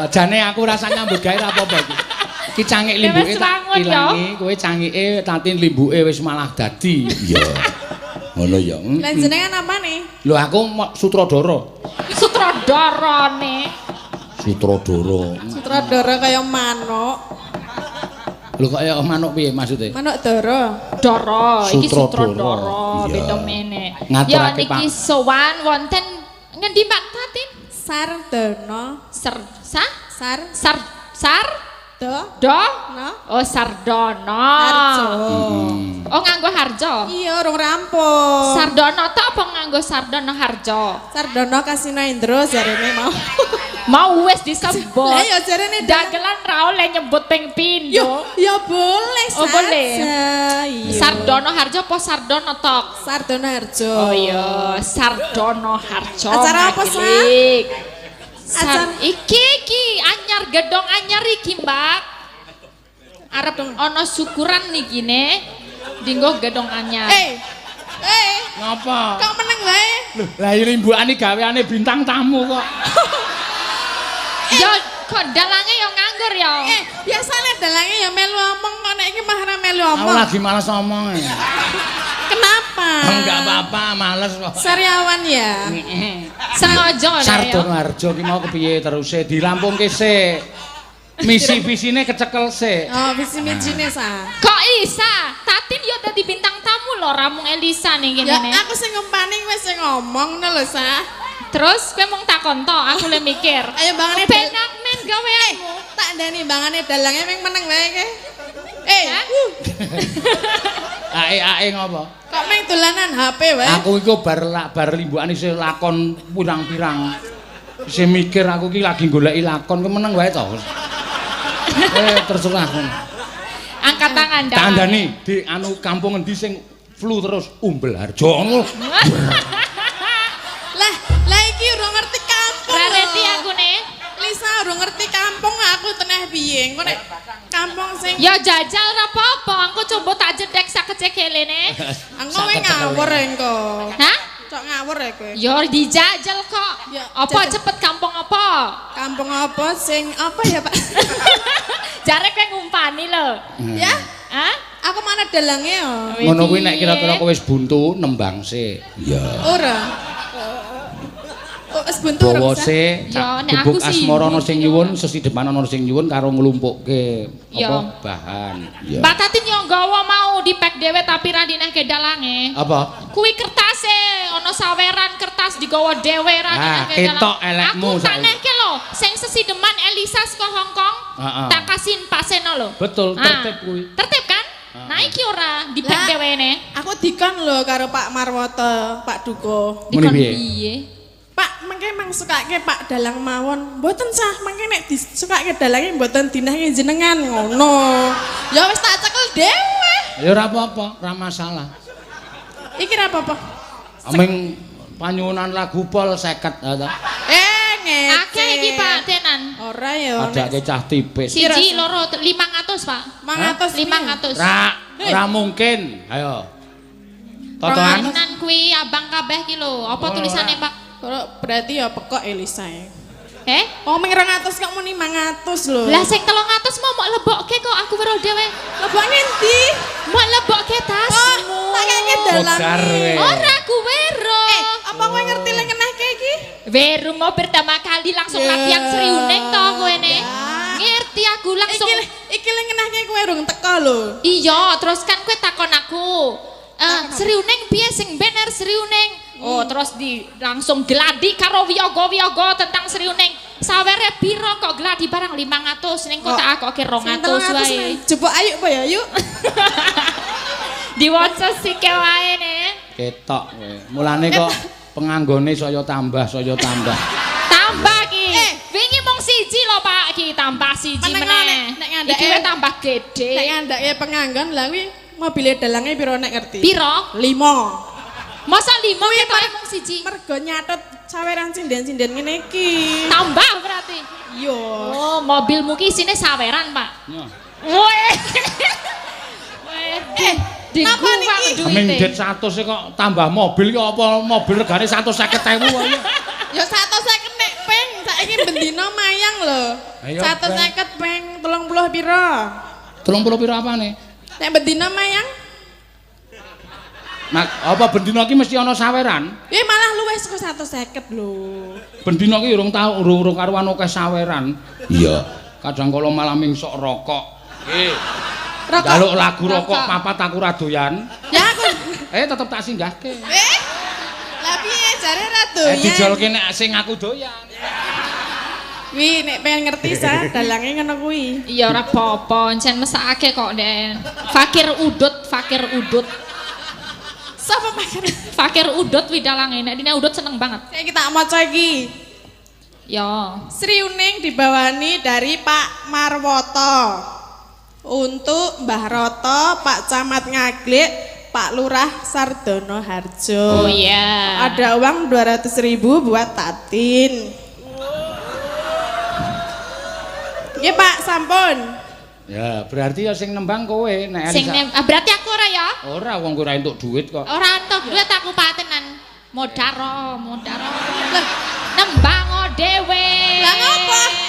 Jane aku rasa nyambut gawe ra apa-apa iki. Ki cangik limbuke tak ilangi, kowe cangike tatin limbuke wis malah dadi. Iya. Ngono ya. Lah jenengan apa nih? Lho aku sutradara. Sutradarane. Sutradara. Sutradara kaya manuk. Lho kaya manuk piye maksude? Manuk dara. Dara, iki Iya. sutradara, beda meneh. Ya Ngaturake, Pak. niki sowan wonten ngendi Pak Tatin? Sardono. Sar Do. do No. oh Sardono. Harjo. Oh nganggo harjo. Iya, urung rampung. Sardono to apa nganggo Sardono harjo? Sardono Kasino Indro jarene mau. Mau wis disebut. Lah ya jarene Dagelan ra oleh nyebut ping pindho. Ya boleh Oh, boleh. Iya. Sardono harjo apa Sardono tok? Sardono Harjo. Oh iya, Sardono harjo. Acara apa, Sa? Magilik. Acara Iki anyar gedong anyar iki, Mbak. Arep ana syukuran niki ne. Dinggo gedong anyar. Ngapa? Kok meneng wae? Lho, lah iki mbokane gaweane bintang tamu kok. Ya kok dalange ya nganggur ya. Biasane dalange ya melu omong kok nek iki mah ora melu Aku omong. lagi males ngomong. Kenapa? Enggak apa-apa, males kok. Sariawan ya. Sengaja ya. Sardono Harjo ki mau kepiye teruse dirampungke sik. Misi visine kecekel sik. Oh, visi micine sa. Kok isa? Tatin yo dadi bintang tamu lho Ramung Elisa ning Ya kene. aku sing ngumpani wis sing ngomong ngono lho sa. Terus kowe mung takon to, aku le mikir. Ayo bangane penak men gaweanmu. Tak ndani bangane dalange ming meneng wae ke. Ae ngopo? Kok ming dolanan HP wae? Aku iku bar limbukan isih lakon pirang-pirang. Isih mikir aku iki lagi goleki lakon ke meneng wae to. Terserah. Angkat tangan dah. Tandani di anu kampung endi sing flu terus Umbel Harjo. Lah iki urung ngerti kampung. Rareti aku nih. Lisa urung ngerti kampung aku teneh piye. Engko nek kampung sing Ya jajal ora apa-apa, aku coba tak jedek sakecekelene. engko kowe ngawur engko. Hah? Cok ngawur ya kowe. Ya dijajal kok. Ya, Apa jajal. cepet kampung apa? Kampung apa sing apa ya, Pak? Jare kowe ngumpani lho. Ya? Hah? Aku mana dalange ya? Ngono kuwi nek kira-kira kowe wis buntu nembang sik. Iya. Ora. Oh, wis buntu ora Bawa bisa. sik, Ya, nek bubuk aku sih asmara ana sing ya. nyuwun, sesidepan ana sing nyuwun karo nglumpukke Ya. apa bahan. Ya. Mbak Tatin yo nggawa mau dipek dhewe tapi ra dinehke dalange. Apa? Kuwi kertase ana saweran kertas digawa dhewe ra Ah, dinehke ketok elekmu Aku tak saiki. nehke lho, sing sesideman Elisa saka Hongkong. Heeh. Tak kasihin Pak Seno lho. Betul, Ah, tertib kuwi. Tertib kan? Nah iki ora dipek Lah, dhewene. Aku dikon lho karo Pak Marwoto, Pak Duko. Muni Dikon piye? piye? Pak, mengke mang sukake Pak dalang mawon. Mboten sah, mengke nek disukake dalange mboten dinahke jenengan ngono. Ya wis tak cekel dhewe. Ya ora apa-apa, ora masalah. Iki ra apa-apa. Aming panyuwunan lagu pol 50 ta. Ngece. Akeh iki Pak Tenan. Ora ya. Adake cah tipis. Siji loro 500 Pak. 500. 500. Ora mungkin. Ayo. Totoan. Tenan kuwi abang kabeh ki lho. Apa tulisannya Pak? Kalau berarti ya pekok Elisa ya. Oh ming 200 kok muni 500 lho. lah sing 300 mau lebokke kok aku weruh dhewe. Lebok ngendi? Mau lebokke tasmu. Tak kayaknya dalam. Bodar we. Ora aku weruh. Apa kowe ngerti lek ngenehke iki? Weruh mau pertama kali langsung latihan seriuneng to kowe ne. Ngerti aku langsung. Iki lek ngenehke kowe urung teko lho. Iya, terus kan kowe takon aku. Seriuneng piye sing bener seriuneng? Oh, terus langsung gladi karo wiyoga-wiyoga tentang seriuneng. Sawere piro kok gladi barang 500 ning kok tak akoke 200 wae. Jebok ayu apa ya, yuk. Diwaca sike wae ne. Ketok kowe. Mulane kok penganggone saya tambah. Tambah ki. Wingi mung siji lho Pak ki, tambah siji meneh. nek ngandake- Iki wis tambah gede. Nek ngandake penganggon lah kuwi mobile dalange piro nek ngerti? Piro? 5. Masa 5 ketoknya mung siji. Mergo nyatet saweran sinden-sinden ngene iki. Tambah berarti. Iya. Oh, mobilmu ki isine saweran, Pak. Ya. Weh. napa niki? Aming det 100 kok tambah mobil ki apa mobil regane 150.000 wae. Ya 150 nek ping saiki saiki bendina mayang lho. 150 ping 30 pira? 30 pira apane? Nek bendina mayang? Mak apa bendina iki mesti ana saweran? Malah luwih saka 150 lho. Bendina iki urung tau urung karuan akeh saweran. Iya, kadang kala malah mingsok rokok. Njaluk lagu rokok papat aku ra doyan. Ya aku. Tetep tak singgahke. Lah piye jare ra doyan? Dijolke nek sing aku doyan. Wi nek pengen ngerti sa dalange ngono kuwi. Iya ora apa-apa, encen mesake kok, Den. Fakir udut. Sapa fakir? Fakir udut wi dalange. Nek dine udut seneng banget. Saiki tak maca iki. Ya. Sri Uning dibawani dari Pak Marwoto. Untuk Mbah Roto, Pak Camat Ngaglik, Pak Lurah Sardono Harjo. Oh iya. Ada uang 200.000 buat Tatin. Nggih Pak, sampun. Ya, berarti ya sing nembang kowe nek berarti aku ora ya? Ora wong kowe ora entuk duit kok. Ora entuk duit aku patenan. Modaro. Nembang dhewe. Lah ngopo?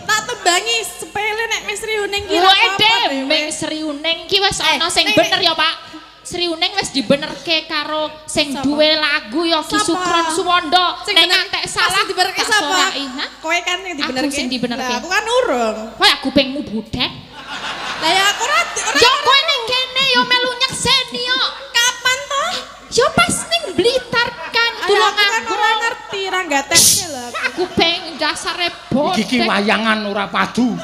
Tak tembangi sepele nek wis Sri Uning ki ora apa-apa. Ming Sri Uning ki wis ana sing bener ya, Pak. Sri Uning wis dibenerke karo sing duwe lagu ya Ki Sukron Suwondo. Nek ngantek salah dibenerke sapa? Kowe kan sing dibenerke. Aku sing dibenerke. Lah aku kan urung. Kowe kupingmu budek. Lah ya aku ora. Yo kowe ning kene yo melu nyekseni yo. Kapan to? Yo pas ning Blitar kan Tulungagung. Ora ngerti, ra gatekke lho. Aku pengen dasare bodek. Iki wayangan ora padu.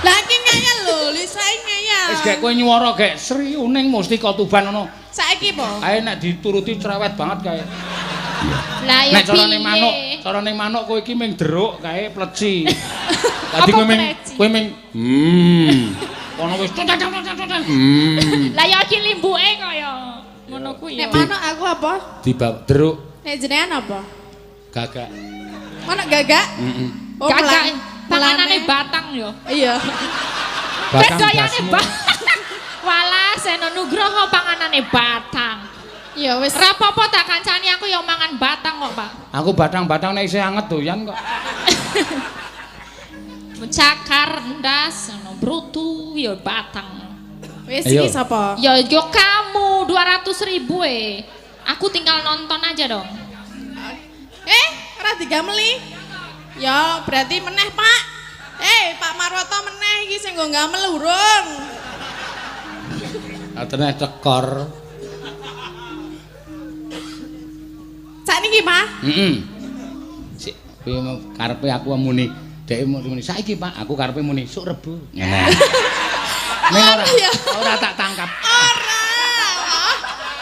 Lah iki ngeyel lho, lisae ngeyel. Wis gek kowe nyuwara gek Sri Uning mesti Tuban ana. Saiki po? Ae nek dituruti cerewet banget kae. Lah ya nek carane manuk kowe iki ming deruk kae pleci. Dadi kowe ming ono wis Lah ya iki limbuke kaya ngono kuwi ya. Nek manuk aku apa? Deruk. Nek jenengan apa? Gagak. Manuk gagak? Oh, gagak panganane batang yo. Iya. Bedayane batang. Walah Seno Nugroho panganane batang. Ya wis. Ora apa-apa tak kancani aku yo mangan batang kok, Pak. Aku batang-batang nek isih anget doyan kok. Cakar ndas ono brutu yo batang. Wis iki sapa? Yo kamu 200.000 Aku tinggal nonton aja dong. Ora digameli. Ya berarti meneh, Pak. Pak Marwoto meneh iki sing nggo gamel urung. Atene cekor. Sakniki, Pak? Sik kowe karepe aku muni, dhek muni saiki, Pak, aku karepe muni sok Rebo. Ngene. Ora tak tangkap. Ora.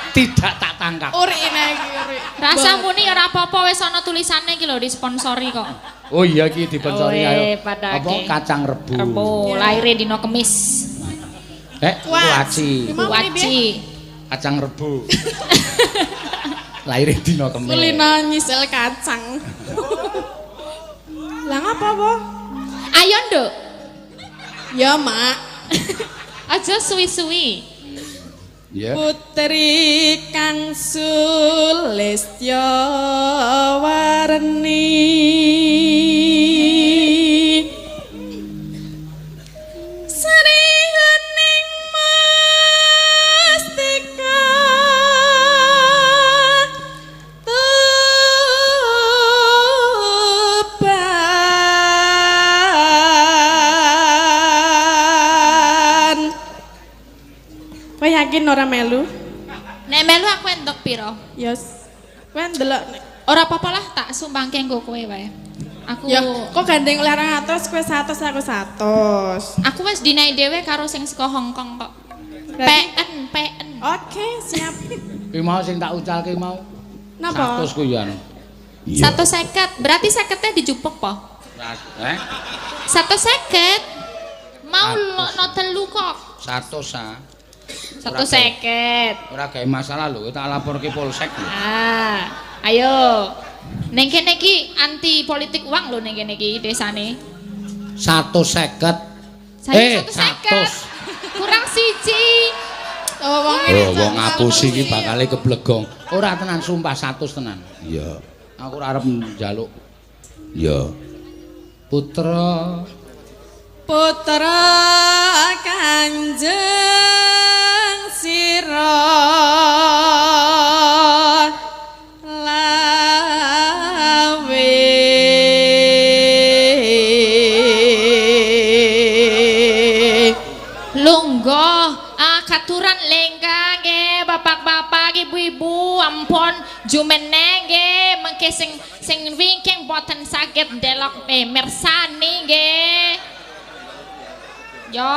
Tidak tak tangkap. Urine iki, urik. Rasa muni ora apa-apa wis ana tulisane iki lho disponsori kok. Oh iya iki disponsori ayo. Apa kacang Rebo. Rebo, laire dina Kemis. Kuaci. Kacang Rebo. Laire dina Kemis. Kulino nyisel kacang. Lah ngapa, Po? Ayo, Nduk. Ya, Mak. Aja suwi-suwi. Ya. Putri Kang Sulistyawarni Sri Uning Mustika Tuban. Kowe yakin ora melu? Nek melu aku entuk piro? Yes. Kowe ndelok nek. Ora apa-apa lah tak sumbangke nggo kowe wae. Aku Ya, kok gandeng ulah 200, kowe 100 aku 100. Aku wis dinai dhewe karo sing saka Hongkong kok. PN. Oke, siap. Ki mau sing tak ucalke mau. Napa? 100 ku ya. 150. Berarti 50-nya dijupuk po? 150. Mau no telu kok. 100 ah. 150. Ora gawe masalah lho, tak laporke polsek lho. Ayo. Ning kene iki anti politik uang lho ning kene iki desane. 150. Saya 150. Kurang siji. Oh, wong ngapusi iki bakale keblegong. Ora tenan sumpah 100 tenan. Iya. Aku ora arep njaluk. Iya. putra Kanjeng Sira Katuran lengga nggih bapak-bapak ibu-ibu ampun jumeneng nggih mengke sing wingking boten saged ndelok mirsani nggih yo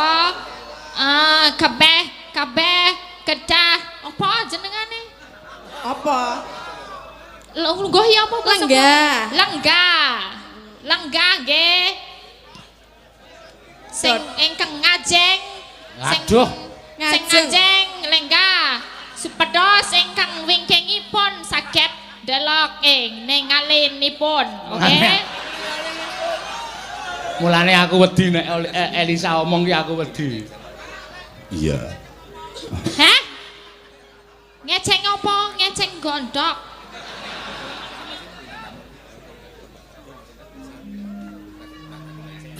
kabeh kedah apa jenengane apa lungguh ya apa lenggah nggih sing ingkang ngajeng sing ngajeng lenggah supados ingkang wingkingipun saged delok ning ngalinipun oke mulane aku wedi nek Elisa omong ki aku wedi iya hah ngeceng apa ngeceng gondok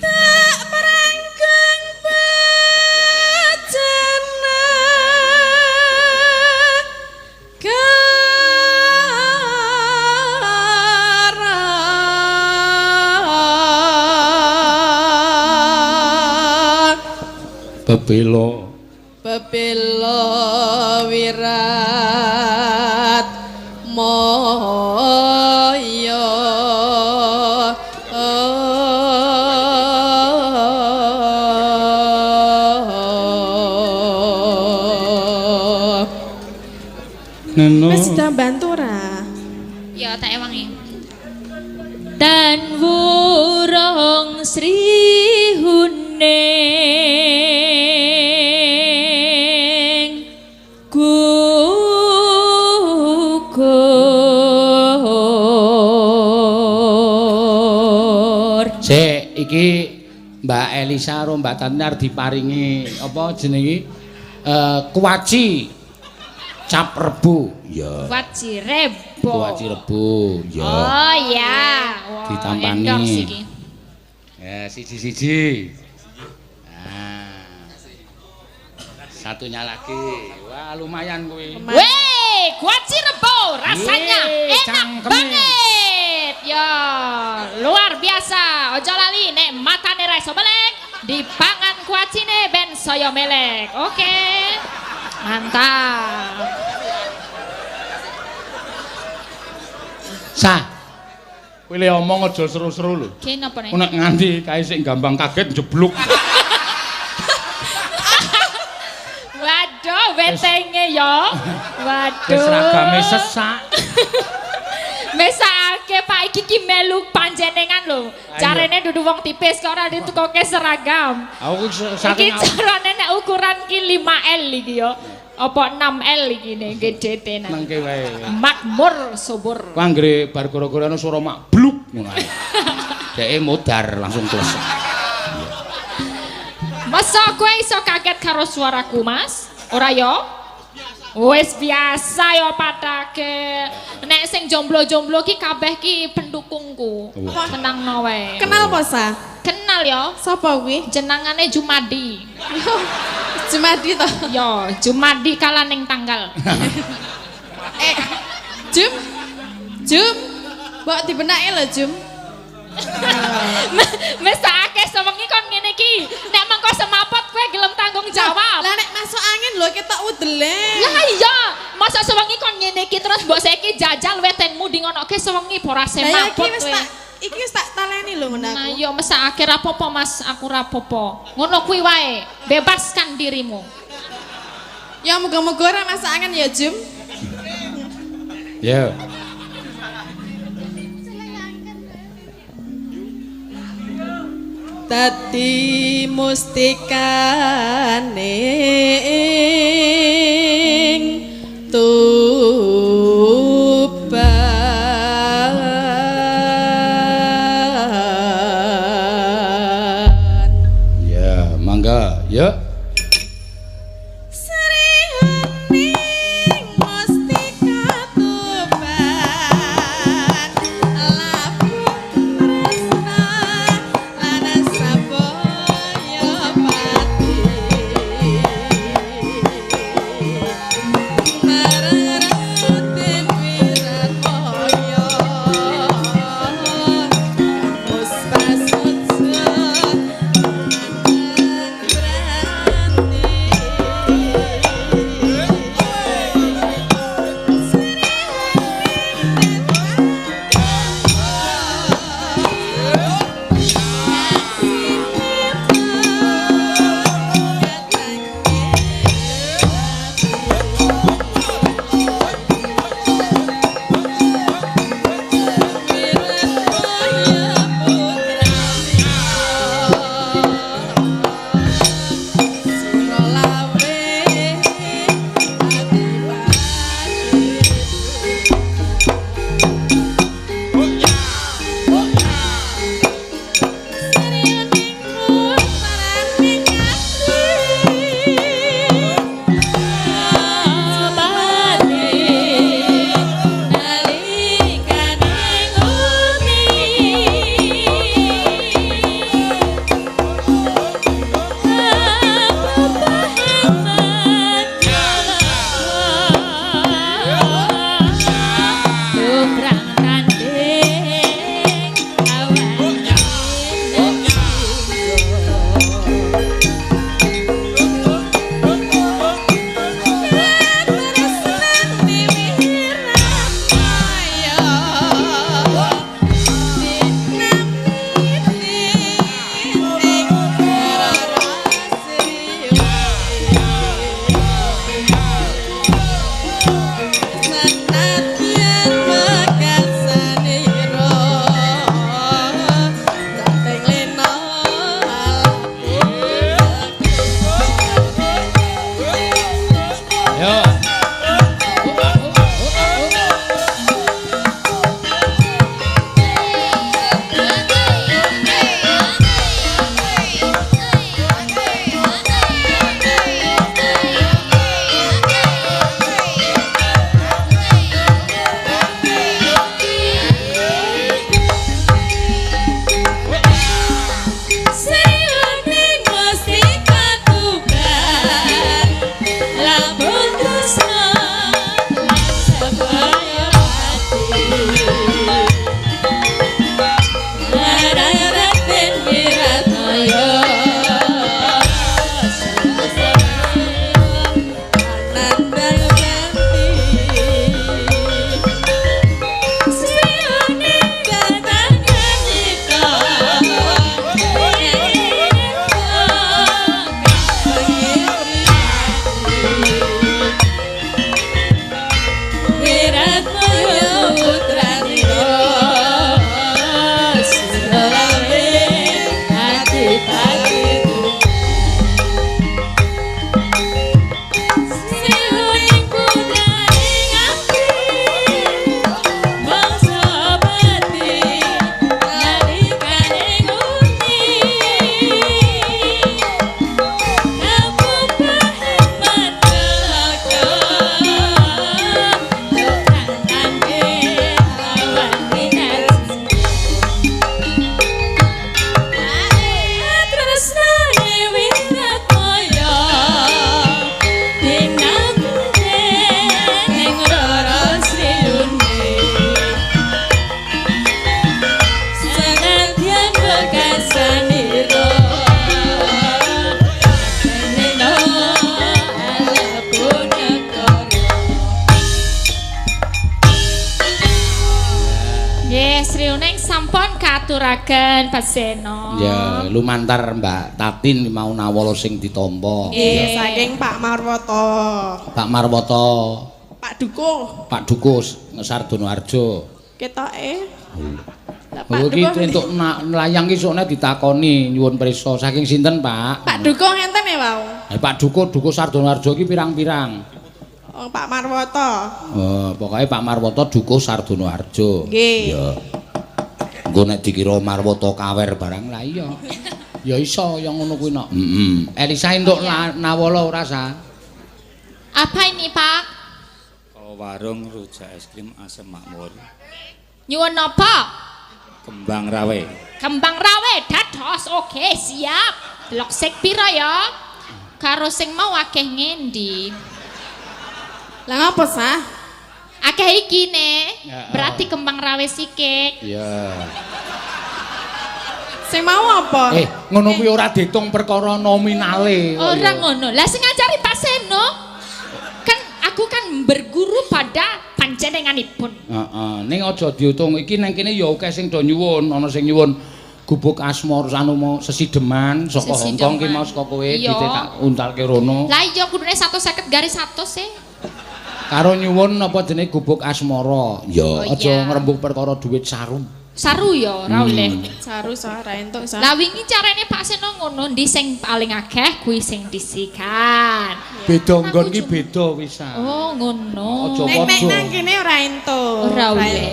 tak merangkeng bacana Bebelo wirat moyo wis bantu ra ya tak ewangi dan wurung Sri Huning gugur sik iki Mbak Elisa karo Mbak Tanar diparingi apa jenenge kuaci cap rebo ya kuaci rebo ya oh ya ditampani ya siji-siji nah satunya lagi wah lumayan kuwi weh kuaci rebo rasanya enak banget ya luar biasa ojo lali nek matane ra iso melek dipangan kuacine ben saya melek oke mantap sah kowe le omong aja seru-seru lho ki napa nek nek nganti kae sik gampang kaget jebluk waduh wetenge ya waduh seragame sesak mesake Pak iki ki melu panjenengan lho carane dudu wong tipis kok ora ditukoke seragam aku saking iki carane nek ukuran ki 5L iki ya apa 6L iki ne gedete nang mangke wae makmur subur ku anggere bar gara-gara ana swara mak bluk ngono ae dheke modar langsung selesai masa kowe iso kaget karo suaraku Mas ora ya wis biasa ya patake nek sing jomblo-jomblo ki kabeh ki pendukungku tenangno wae kenal apa sa kenal ya sapa kuwi jenengane Jumadi Jumadi to yo Jumadi kala ning tanggal Jum mbok dibenake lho Jum mesake sewengi kon ngene iki nek mengko semaput kowe gelem tanggung jawab lah nek masuk angin lho ketok udele lah iya masa sewengi kon ngene iki terus mbok saiki jajal wetenmu di ngonoke sewengi ora semaput kowe iki wis tak taleni lho ngono aku nah yo mesake rapopo Mas aku rapopo ngono kuwi wae bebaskan dirimu ya muga-muga ora masuk angin ya Jum ya dadi mustikaning tuban ya mangga ya aturaken Pak Seno. Ya, lumantar Mbak Tatin mau nawala sing ditampa. Nggih, saking Pak Marwoto. Pak Marwoto. Pak Dukuh. Pak Dukus Sardono Harjo. Ketoke. Lah Oh, Pak iki Dukuh. entuk melayang ki sokne ditakoni nyuwun prisa saking sinten, Pak? Pak Dukuh ngenten ya, Wau. Pak Dukus Sardono Harjo ki pirang-pirang? Oh, Pak Marwoto. Oh, pokoknya Pak Marwoto Dukuh Sardono Harjo. Nggih. Ya. Engko nek dikira Marwoto kawer barang lah iya. Ya iso yang ngono kuwi nok. Elisa entuk nawala ora sa? Apa ini, Pak? Kalau warung rujak es krim asam makmur. Nyuwun napa? Kembang rawe. Kembang rawe dados. Oke, siap. Delok sik pira ya? Karo sing mau akeh ngendi? Lah ngapa sah? Akeh iki ne. Ya, Berarti kembang rawe sikik. Iya. Sing mau apa? Ngono kuwi ora diitung perkara nominale. Ora ngono. Lah sing ngajari Pak Seno kan aku kan berguru pada panjenenganipun. Heeh, ning aja diitung iki nang kene ya akeh sing do nyuwun, ana sing nyuwun gubuk asmor anu mau sesideman saka Hongkong ki mau saka kowe tak untalke rono. Lah iya kudune 150 garis 100 e. Karo nyuwun apa jenenge gubuk asmara. Ya, aja iya. ngrembug perkara dhuwit sarung. Saru ya ora oleh. Saru sah ra entuk sah. Lah wingi carane Pak Seno ngono ndi sing paling akeh kuwi sing disikan. Beda nggon ki beda pisan. Oh ngono. Aja Nek padha. nang kene ora entuk. Ora oleh.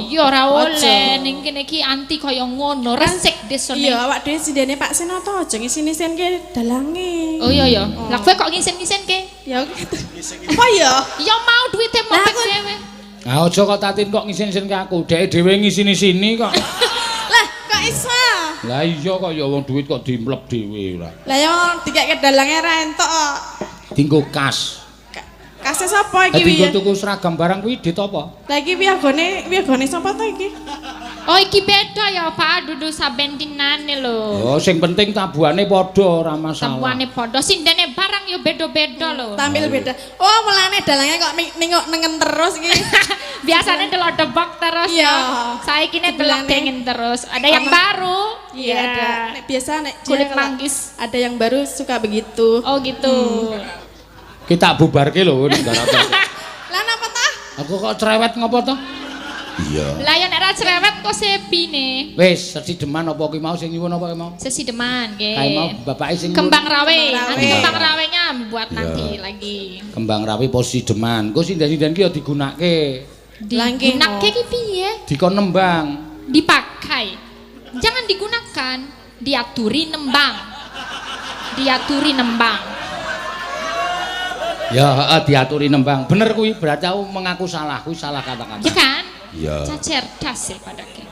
Iya ora oleh Aja. ning kene iki anti kaya ngono, resik desone. Iya, awak dhewe sindene Pak Seno to aja ngisi-ngisinke dalange. Oh iya ya. Lah kowe kok ngisin-ngisinke? Ya gitu. Apa ya? Ya mau duwite mau Lah, pek aku- dhewe. Ah aja kok Tatin kok ngisin-ngisin ke aku. Dhek dhewe ngisini-sini kok. Lah, kok iso? Lah iya kok ya wong duit kok dimlep dhewe ora. Lah yo dikek dalange ra entuk kok. Dinggo kas. Kase sapa iki Dinggo wiye? tuku seragam barang kuwi dit apa? Lah iki wiyagone sapa to iki? Oh iki beda ya Pak, dudu saben dinane lho. Oh sing penting tabuhane padha ora masalah. Temuane padha, sindene barang ya beda-beda lho. Tampil beda. Oh, mulane dalange kok nengok nengen terus iki. Biasanya delok debok terus Iya. ya. Saiki ne delok Sebelahnya. pengen terus. Ada yang baru. Iya, ada. Nek biasa nek dia Kulit kalau manggis. ada yang baru suka begitu. Oh gitu. Kita bubarke lho ning garap. Lah napa tah? Aku kok cerewet ngopo to? Iya. Lah ya nek ra cerewet kok sepine. Wis sesideman apa ki mau sing nyuwun apa ki mau? Sesideman nggih. Kae mau bapake sing Kembang rawe. Kembang Nanti rawe. kembang rawenya buat Iya. nanti lagi. kembang rawi posisi deman. Engko sinden-sinden ki ya digunakake. Langking, Digunakke oh. ki piye? Dikon nembang. Dipakai. Jangan digunakan, diaturi nembang. Diaturi nembang. Ya, heeh diaturi nembang. Bener kuwi berarti aku mengaku salah, kuwi salah kata-kata. Ya kan? Iya. Cacerdas ya padake.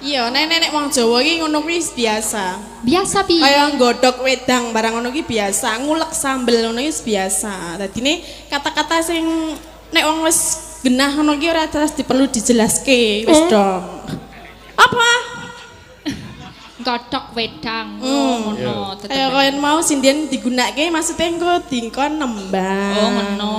Iya, nenek wong Jawa iki ngono kuwi biasa. Biasa piye? Kaya nggodhog wedang barang ngono ki biasa, ngulek sambel ngono ki biasa. Dadine kata-kata sing nek wong wis genah ngono ki ora terus diperlu dijelaske, wis dong. Apa? Godhog wedang. Hmm. Ngono. tetep. Kaya mau sinden digunakke maksudnya engko dingkon nembang. Oh ngono.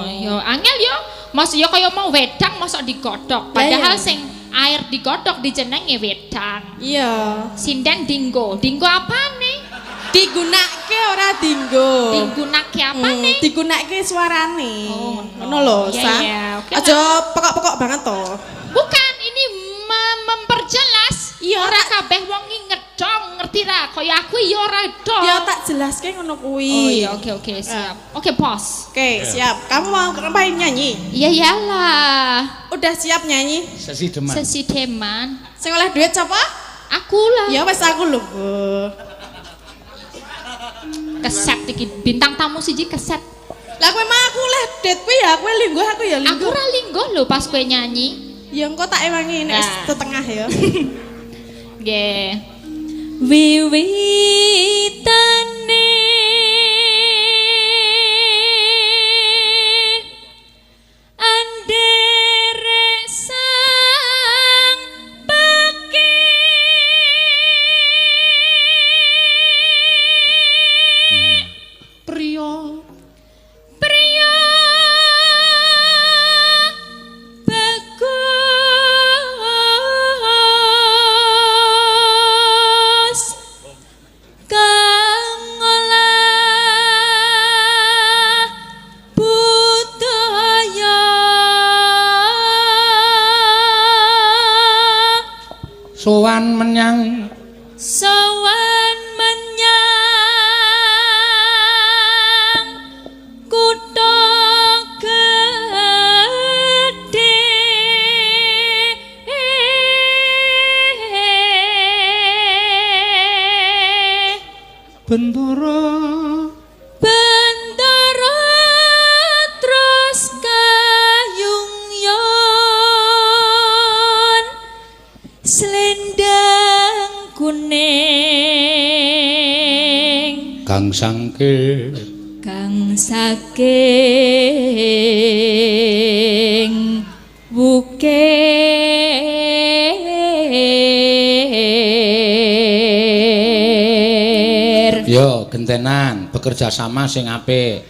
Ya angel ya. Mas ya kaya mau wedang mosok digodhog. Padahal iya. sing air digodhog dijenenge wedang. Iya. Sinden dinggo. Dinggo apane? Digunakke ora dinggo. Digunakke apane? Digunakke suarane. Oh, ngono lho, Iya, Sa. iya, oke, Aja pekok-pekok banget to. Bukan, ini memperjelas. Iya, Ora tak- kabeh wong iki ngedong, ngerti ra? Kaya aku ya ora dong. Ya tak jelaske ngono kuwi. Oh iya, oke, siap. Oke, bos. Oke, siap. Kamu mau ngapain nyanyi? Iya iyalah. Udah siap nyanyi? Sesi deman. Sesi deman. Sing oleh duit siapa? Aku lah. Ya wis aku lho. Keset iki bintang tamu siji keset. Lah kowe mah aku oleh duit kuwi ya, kowe linggo aku ya Aku linggo. ora linggo lho pas kowe nyanyi. Ya engko tak ewangi nek Nah. setengah ya. Nggih. Wiwitane anderek sang peki Priya. priya bagus Sowan menyang kutha gedhe Bendara terus kayungyon selendang kuning kang saking wukir. Yo gentenan bekerja sama sing apik.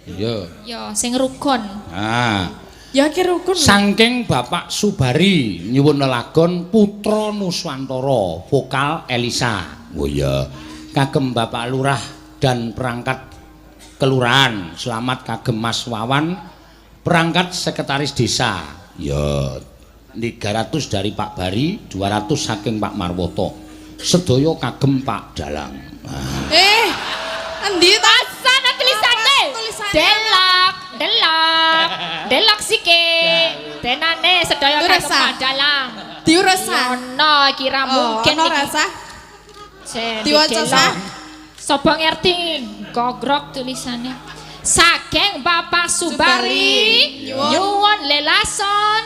Yo. Yo sing rukun. Ah. Ya ki rukun. Saking Bapak Subari nyuwun lelagon Putra Nuswantara, vokal Elisa. Oh iya. Kagem Bapak Lurah dan perangkat kelurahan. Selamat kagem Mas Wawan, perangkat sekretaris desa. Ya 300 dari Pak Bari, 200 saking Pak Marwoto. Sedaya kagem Pak Dalang. Endi ta? Sana tulisane. Delok sike. Tenane sedaya kagem Pak Dalang. Diurasa. Ono kira mungkin ono rasa. Diwaca sah. Sopo ngerti gogrok tulisannya. Saking Bapak Subari nyuwun lelagon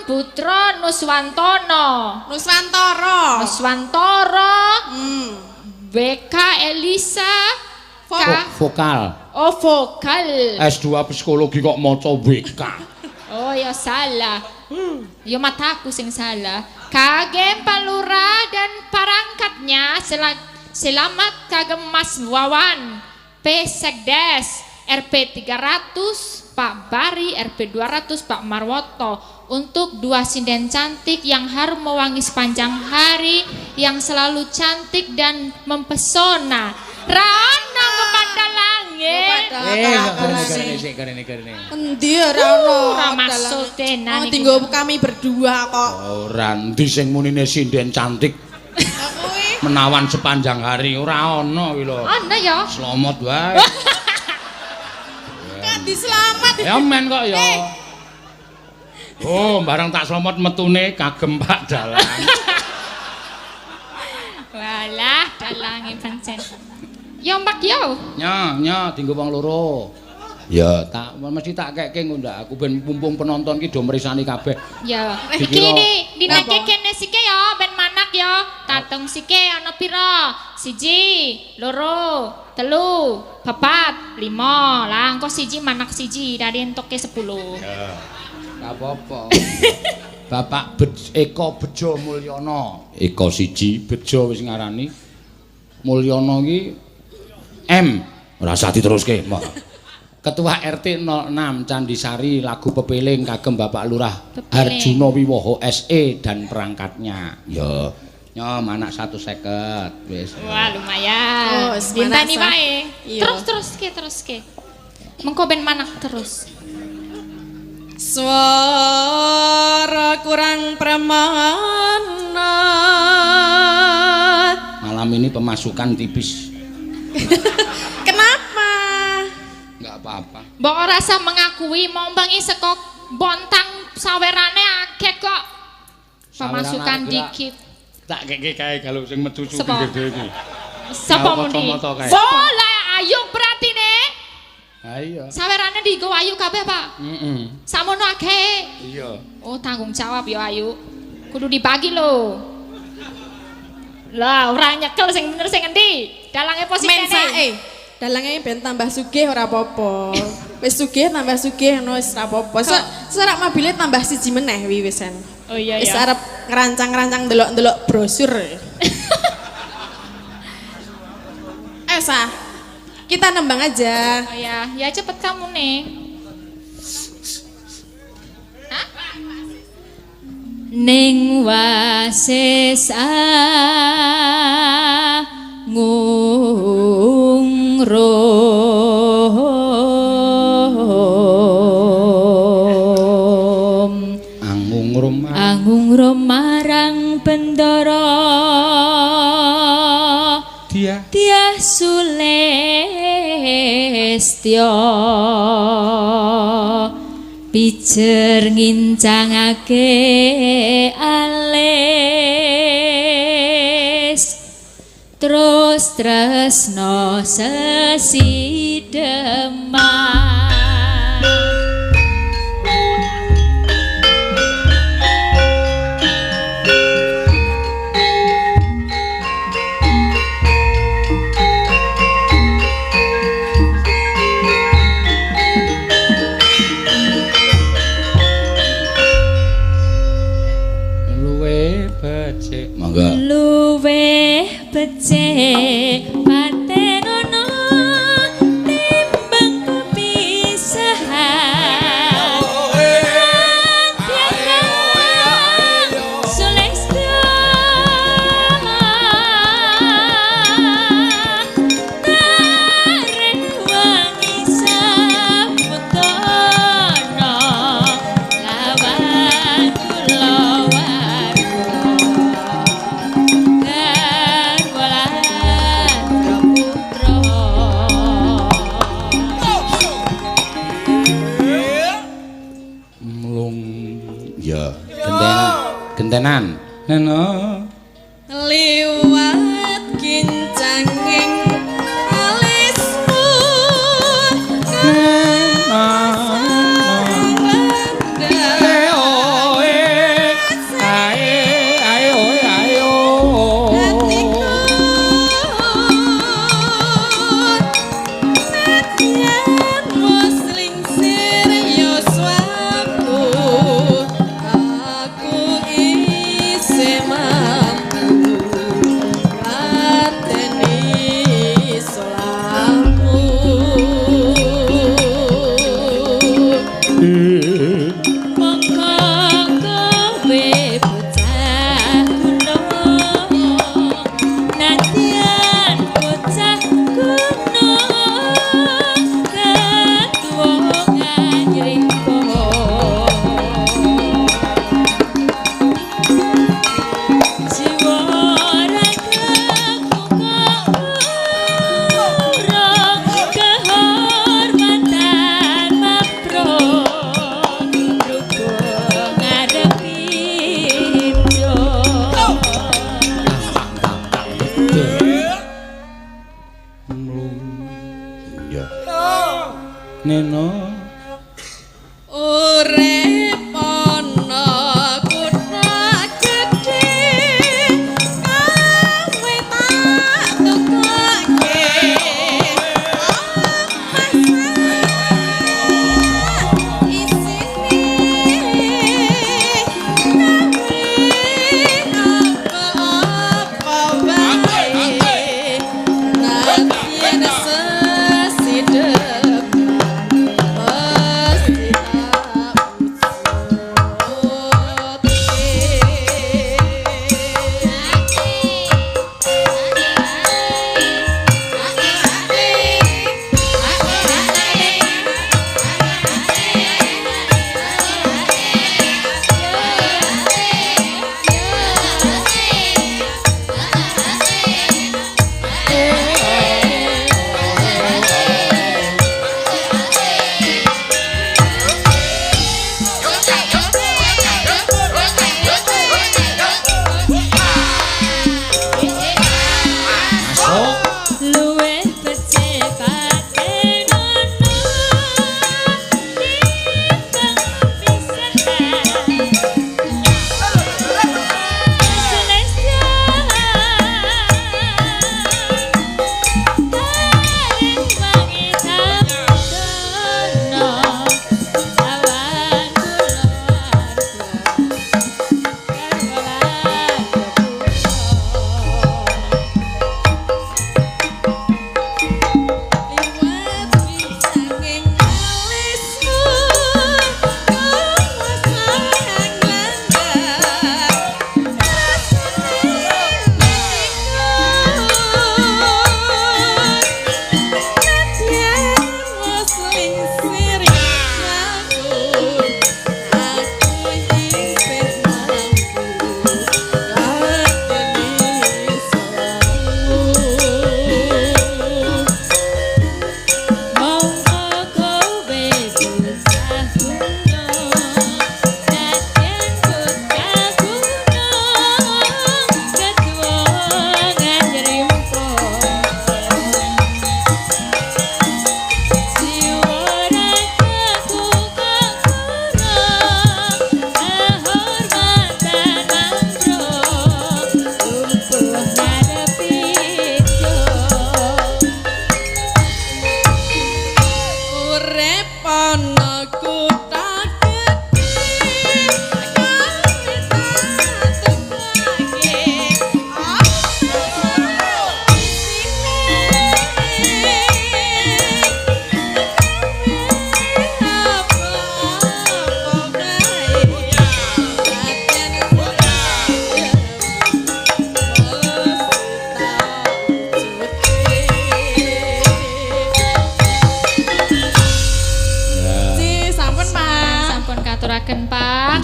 Putra Nuswantara. BK Elisa Vokal. Oh vokal. S2 psikologi kok maca WK. Oh ya salah. Ya mataku sing salah. Kagem Pak Lurah dan perangkatnya selamat kagem Mas Wawan P Sekdes RP 300 Pak Bari RP 200 Pak Marwoto untuk dua sinden cantik yang harum mewangi sepanjang hari, yang selalu cantik dan mempesona. Rana kepada langit. Endi ora ono. Ora maksud tenan iki. Tinggal kami berdua kok. Ora ndi sing munine sinden cantik. Menawan sepanjang hari ora ono kuwi lho. Ana ya. Selamat wae. Kan diselamat. Ya men kok ya. Oh, barang tak selamat metune kagem Pak Dalang. Walah, dalange pancen. Ya Mbak yo. Nya dienggo wong loro. Ya, mesti tak keke ngundak aku ben mumpung penonton ki do mrisani kabeh. Ya. Iki dinake kene sike ya ben manak ya. Tatung sike ana pira? 1, 2, 3, 4, 5. Lah engko 1 manak 1 dari entuke 10. Ya. Gak apa-apa. Bapak Eko Bejo Mulyono. Eko 1 Bejo wis ngarani. Mulyono ki M. Ora usah diteruske. Ketua RT 06 Candisari lagu pepeling kagem Bapak Lurah Harjuno Wiwoho SE dan perangkatnya. Ya, manak 150 wis. Wah, lumayan. Dintani wae. Terus ke. Mengko ben manak terus. Suara kurang permana. Malam ini pemasukan tipis. Kenapa? Enggak apa-apa. Mbok ora rasa mengakui mombangi saka bontang sawerane akeh kok. Pemasukan dikit. Tak keke kae kalau sing metu gede iki. Sapa muni? Boleh ayo beratine. Ha iya. Sawerane dienggo ayu kabeh, Pak. Heeh. Samono akeh. Iya. Oh, tanggung jawab ya ayu. Kudu dibagi lho. Lah, ora nyekel sing bener sing endi? Dalange positene. Mensake. Dalange ben tambah sugih ora apa-apa. Wis sugih tambah sugih ngono wis ora apa-apa. Serak mobile tambah 1 meneh wisan. Oh iya ya. Wis arep ngerancang-rancang delok-delok brosur. Esa. Kita nembang aja. Oh ya cepet kamu nih. Hah? Ning wasesa ngungrum marang Bendara Diah Sulestya pijer ngincangake alis terus tresno sesideman. Luweh becik patenono timbang kepisahan Sulestya tarewangi saputono lawan kula gentenan neno liwat kincanging alismu neno urip ana kutha gedhe kawe tak tukake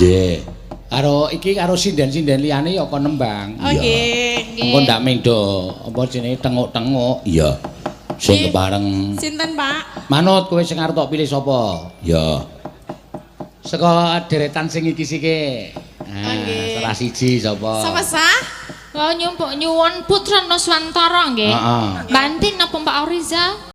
Nggih. Karo iki karo sinden-sinden liyane ya kon nembang. Oh nggih. Engko ndak mendo apa jenenge tenguk-tenguk. Iya. Sing kepareng. Sinten, Pak? Manut kowe sing arep tok pilih sapa? Ya. Saka deretan sing iki sike. Nggih. Salah siji sapa? Sapa sah? Oh nyumpuk nyuwun Putra Nuswantara nggih. Heeh. Bantin napa Mbak Oriza?